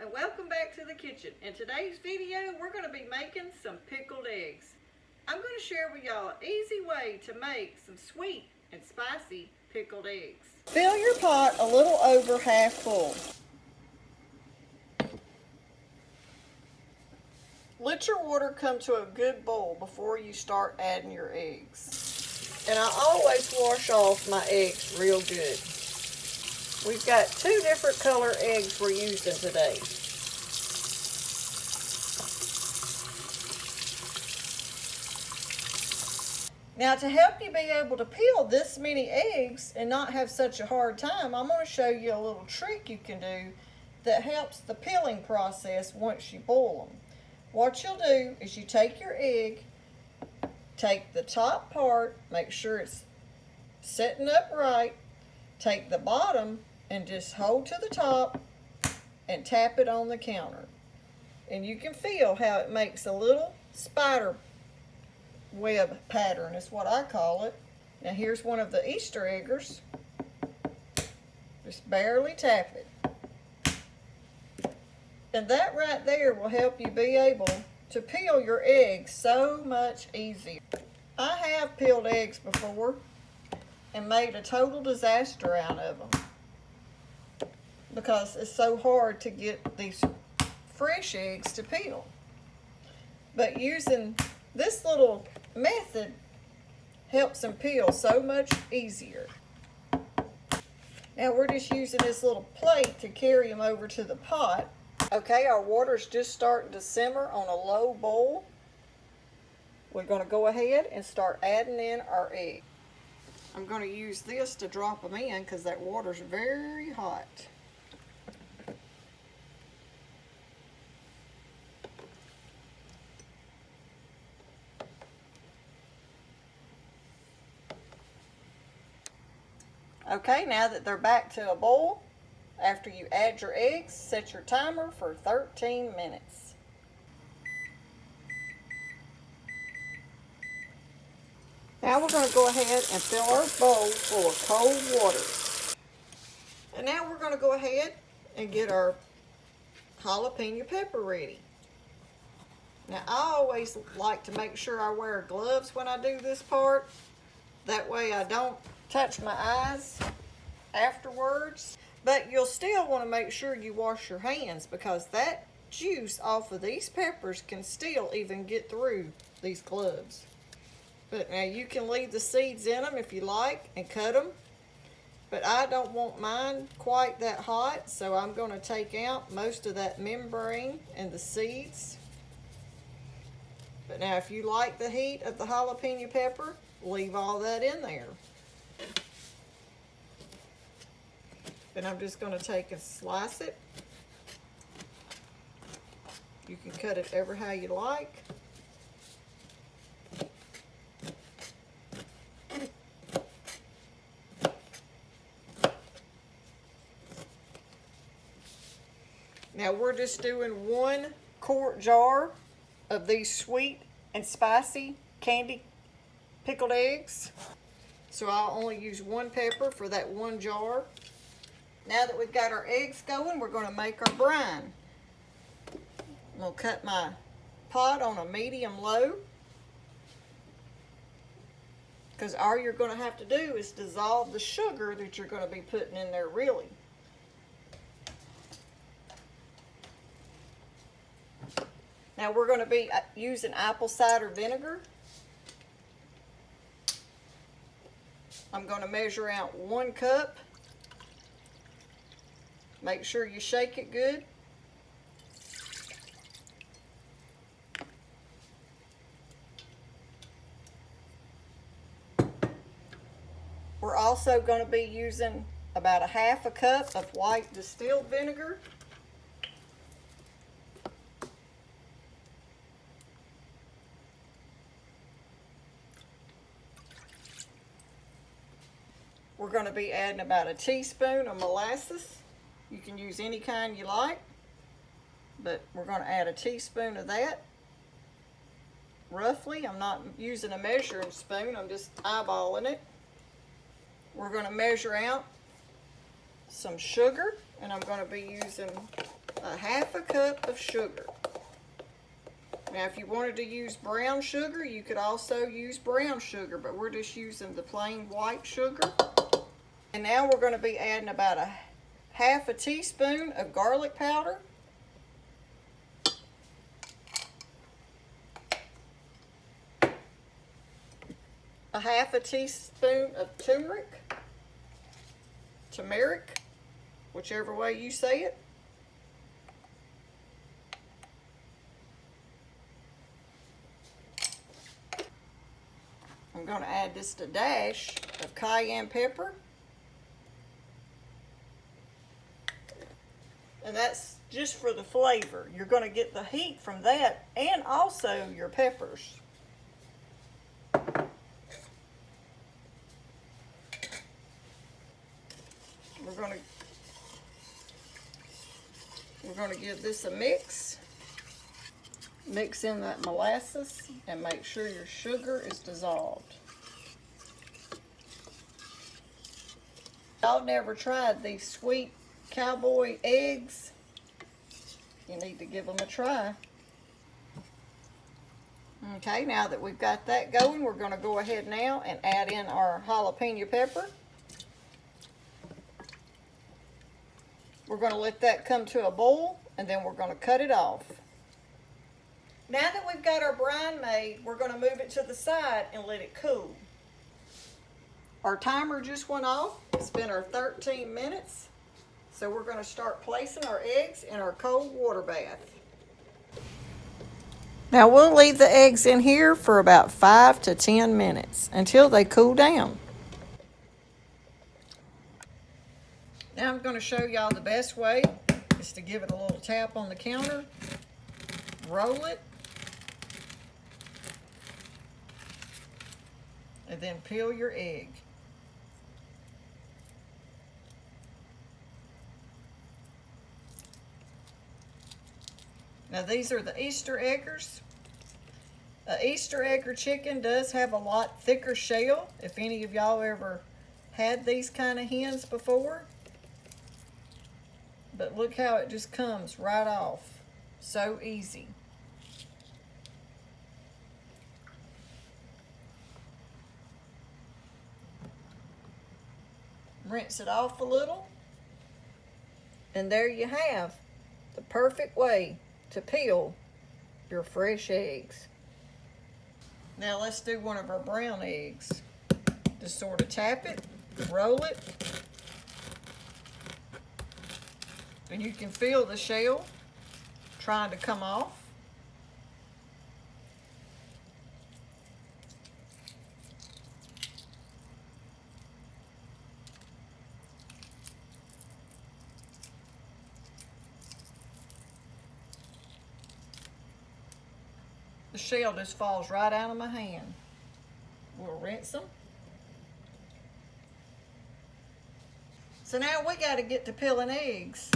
and welcome back to the kitchen. In today's video, we're going to be making some pickled eggs. I'm going to share with y'all an easy way to make some sweet and spicy pickled eggs. Fill your pot a little over half full. Let your water come to a good boil before you start adding your eggs. And I always wash off my eggs real good. We've got 2 different color eggs we're using today. Now, to help you be able to peel this many eggs and not have such a hard time, I'm going to show you a little trick you can do that helps the peeling process once you boil them. What you'll do is you take your egg, take the top part, make sure it's sitting up right, take the bottom and just hold to the top and tap it on the counter. And you can feel how it makes a little spider web pattern is what I call it. Now here's one of the Easter eggers. Just barely tap it. And that right there will help you be able to peel your eggs so much easier. I have peeled eggs before and made a total disaster out of them because it's so hard to get these fresh eggs to peel. But using this little method helps them peel so much easier. Now we're just using this little plate to carry them over to the pot. Okay, our water's just starting to simmer on a low boil. We're going to go ahead and start adding in our egg. I'm going to use this to drop them in because that water's very hot. Okay, now that they're back to a boil, after you add your eggs, set your timer for 13 minutes. Now we're going to go ahead and fill our bowl full of cold water. And now we're going to go ahead and get our jalapeno pepper ready. Now I always like to make sure I wear gloves when I do this part. That way I don't touch my eyes afterwards. But you'll still want to make sure you wash your hands because that juice off of these peppers can still even get through these gloves. But now you can leave the seeds in them if you like and cut them. But I don't want mine quite that hot, so I'm going to take out most of that membrane and the seeds. But now if you like the heat of the jalapeno pepper, leave all that in there. And I'm just going to take and slice it. You can cut it ever how you like. Now we're just doing 1 quart jar of these sweet and spicy candy pickled eggs. So I'll only use 1 pepper for that 1 jar. Now that we've got our eggs going, we're going to make our brine. I'm going to cut my pot on a medium-low because all you're going to have to do is dissolve the sugar that you're going to be putting in there really. Now we're going to be using apple cider vinegar. I'm going to measure out 1 cup. Make sure you shake it good. We're also going to be using about a half a cup of white distilled vinegar. We're going to be adding about a teaspoon of molasses. You can use any kind you like, but we're going to add a teaspoon of that. Roughly, I'm not using a measuring spoon, I'm just eyeballing it. We're going to measure out some sugar, and I'm going to be using a half a cup of sugar. Now, if you wanted to use brown sugar, you could also use brown sugar, but we're just using the plain white sugar. And now we're going to be adding about a half a teaspoon of garlic powder. A half a teaspoon of turmeric, whichever way you say it. I'm going to add just a dash of cayenne pepper. And that's just for the flavor. You're going to get the heat from that and also your peppers. We're going to give this a mix. Mix in that molasses and make sure your sugar is dissolved. Y'all never tried these sweet Cowboy eggs? You need to give them a try. Okay, now that we've got that going, we're going to go ahead now and add in our jalapeno pepper. We're going to let that come to a boil, and then we're going to cut it off. Now that we've got our brine made, we're going to move it to the side and let it cool. Our timer just went off. It's been our 13 minutes. So we're going to start placing our eggs in our cold water bath. Now we'll leave the eggs in here for about 5 to 10 minutes until they cool down. Now I'm going to show y'all the best way is to give it a little tap on the counter, roll it, and then peel your egg. Now these are the Easter eggers. An Easter egger chicken does have a lot thicker shell. If any of y'all ever had these kind of hens before. But look how it just comes right off. So easy. Rinse it off a little. And there you have the perfect way to peel your fresh eggs. Now let's do one of our brown eggs. Just sort of tap it, roll it, and you can feel the shell trying to come off. The shell just falls right out of my hand. We'll rinse them. So now we got to get to peeling eggs.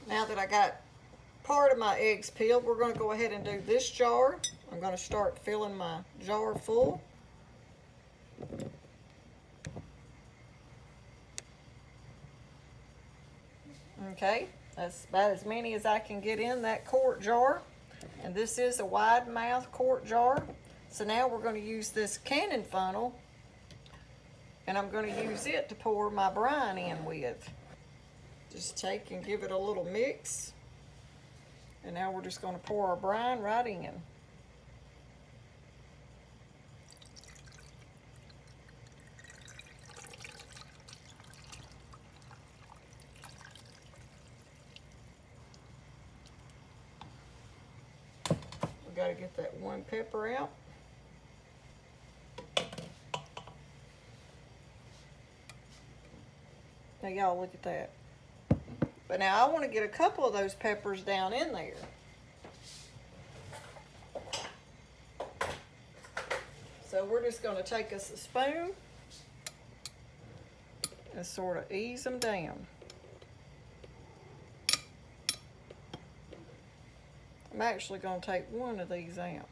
Now that I got part of my eggs peeled, we're going to go ahead and do this jar. I'm going to start filling my jar full. Okay, that's about as many as I can get in that quart jar. And this is a wide mouth quart jar. So now we're going to use this canning funnel, and I'm going to use it to pour my brine in with. Just take and give it a little mix. And now we're just going to pour our brine right in. We got to get that one pepper out. Now y'all look at that. But now I want to get a couple of those peppers down in there. So we're just going to take us a spoon and sort of ease them down. I'm actually going to take one of these out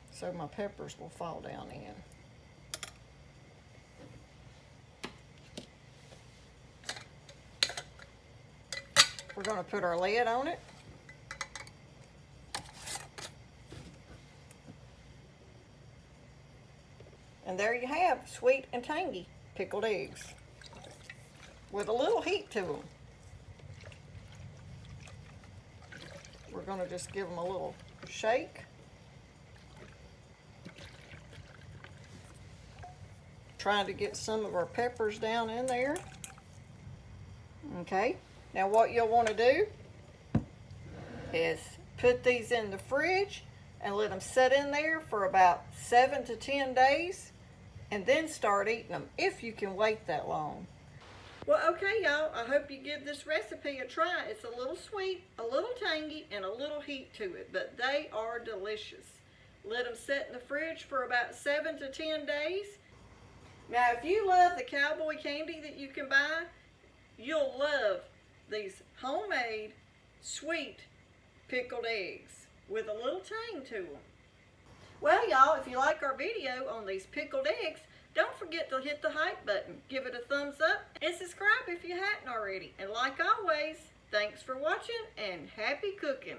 so my peppers will fall down in. We're going to put our lid on it. And there you have sweet and tangy pickled eggs with a little heat to them. We're going to just give them a little shake. Trying to get some of our peppers down in there. Okay, now what you'll want to do is put these in the fridge and let them set in there for about 7 to 10 days and then start eating them if you can wait that long. Well, okay, y'all, I hope you give this recipe a try. It's a little sweet, a little tangy, and a little heat to it, but they are delicious. Let them set in the fridge for about 7 to 10 days. Now, if you love the Cowboy candy that you can buy, you'll love these homemade, sweet, pickled eggs with a little tang to them. Well, y'all, if you like our video on these pickled eggs, don't forget to hit the hype button, give it a thumbs up, and subscribe if you hadn't already. And like always, thanks for watching and happy cooking.